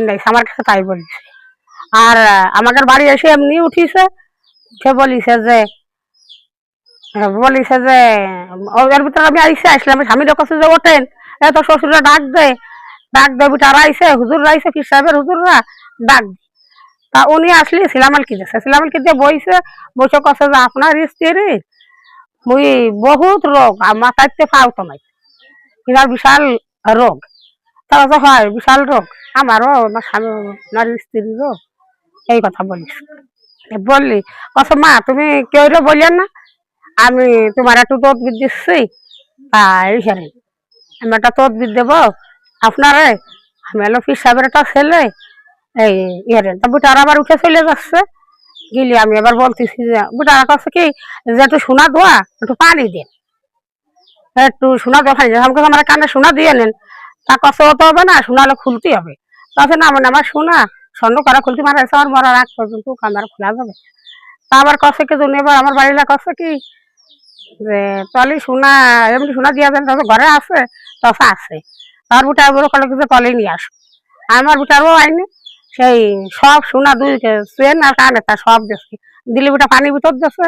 নাই আমার কাছে তাই বলিছে। আর আমাদের বাড়ি এসে এমনি উঠিছে, উঠে বলিছে যে ওর ভিতরে আমি আসলাম, স্বামীর কাছে যে ওঠেন এত শ্বশুরা ডাক দে বিটারা আইসে, হুজুররা আইসে, পীর সাহেবের হুজুররা ডাক দি। তা উনি আসলি সিলামাল কি দিচ্ছে, সিলামাল কি দিয়ে বইছে, বসে কছে যে আপনার স্ত্রী মুই বহুত রোগ, মাথাইতে ফাউতো নাই, ইনার বিশাল রোগ। তা হয় বিশাল রোগ, আমারও আমার স্বামী আমার স্ত্রীরও এই কথা বলিস। বললি কত মা তুমি কেউ বললেন না, আমি তোমার একটু তদবির দিচ্ছি, তাই হেরে আমি একটা তদবির দেবো আপনারে, আমি হলো পীর সাহেবের একটা ছেলে, এই ইয়ে তা বুটারা আবার উঠে চলে যাচ্ছে। গেলি আমি এবার বলতেছি যে বুটারা কাছে কি যে একটু সোনা দোয়া একটু পানি দেন, একটু সোনা দোয়া পানি দেন, আমাকে আমার কানে সোনা দিয়ে নেন। তা কষ্ট হতে হবে না, সোনালে খুলতে হবে। তাছে না মানে আমার সোনা স্বর্ণ করা খুলতে মারা গেছে, আমার মরার আগ পর্যন্ত আমার খোলা যাবে। তা আবার কষ্ট কি জন্য এবার আমার বাড়ির কষ্ট কি যে তলি সোনা এমনি সোনা দিয়া দেন, তবে ঘরে আছে তফা আছে, তার বুটার বড় কলে কিছু তলে নিয়ে আসো। আমার বুটারও আইনি সেই সব সোনা দুই চেন আর কানে তা সব দিচ্ছে, দিলি বুটা পানি ভিতর দিচ্ছে,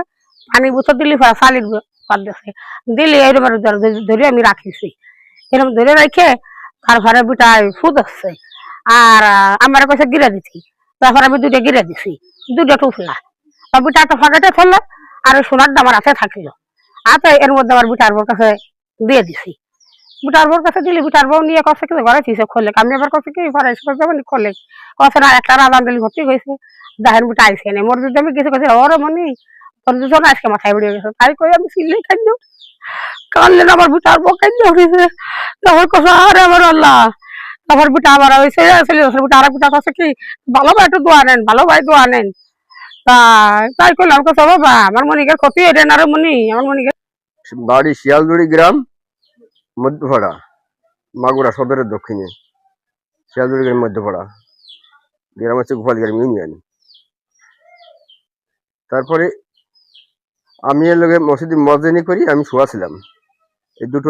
পানি ভিতর দিলি চালির কর দিচ্ছে, দিলি এরকম ধরে আমি রাখিছি, এরকম ধরে রেখে তার ঘরে বুটায় ফুদ হচ্ছে। আর আমার কাছে গিরে দিচ্ছি, তারপর আমি দুটো গিরে দিছি, দুটো টুফলা বুটা একটা ফাঁকাতে ফেললো, আর সোনার দাম আমার হাতে থাকলো, আচ্ছা এর মধ্যে আমার বুটার বোর কাছে দিয়ে দিছি। বুটার বোর কাছে দিলি, বুটার বউ নিয়ে কছে কিছু ঘরে ফিসে খোলে, আমি আবার কছে কি ঘরে যাবেন খোলে, কছে না একটা রাজান দিলি ভর্তি হয়েছে, দেখেন বুটা আইসে নেই মোর যদি আমি কিছু কাছে ওর মনি তোর দুজন আজকে মাথায় বেরিয়ে গেছে, তাই কই আমি চিল্লি খাদ্য কানলেন আমার বুটার বউ খাদ্য হয়েছে। তারপর কছে আরে আমার আল্লাহ, তারপর বুটা আবার ওই চলে বুটা আর বুটা কছে কি ভালো ভাই একটু দোয়া নেন, ভালো ভাই দোয়া নেন। তাই করলাম কছে বাবা আমার মনিকের ক্ষতি হয়ে না রে মনি, আমার মনিকের বাড়ি শিয়ালদুড়ি গ্রাম, মধ্যপাড়া, মাগুরা সদরের দক্ষিণে, শিয়ালদুড়ি গ্রাম মধ্যপাড়া, গ্রাম হচ্ছে গোপালগ্রাম ইউনিয়ন। তারপরে আমি এর লোকে মসজিদে মজেনি করি, আমি শোয়াছিলাম, এই দুটো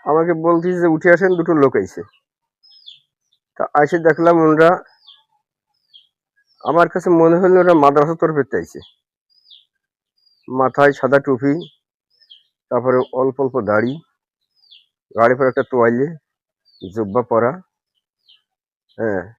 আমাকে বলতেছে যে উঠে আসেন, দুটো লোক আইছে। তা আইসে দেখলাম ওরা, আমার কাছে মনে হলো ওরা মাদ্রাসা তরফে চাইছে, মাথায় সাদা টুপি, তারপরে অল্প অল্প দাড়ি, গাড়ি পরে একটা তোয়ালে, জুব্বা পরা, হ্যাঁ,